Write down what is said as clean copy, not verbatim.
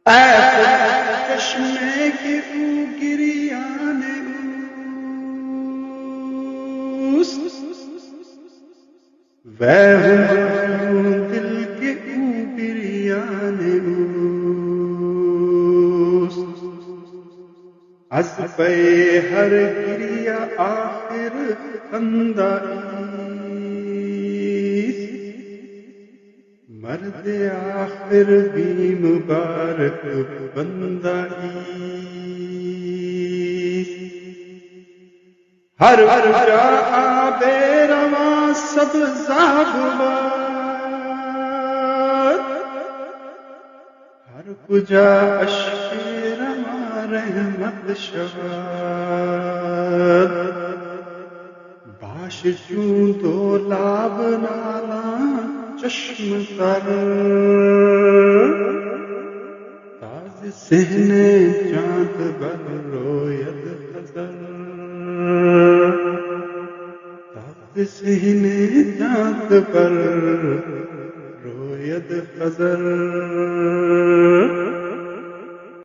اے چشمے کی او گریان اوس وے دل کی او گریان اوس از پہ ہر گریا آخر خندائیس مرد آخر بھی مبارک بندائیس ہر جا آب رواں سب زاغبات ہر کجا اشک رواں رحمت شواد باش چون دو لاب نالا چشم تر تاز سہن چاند بر رویت خزر تاز سہن چاند پر رویت خزر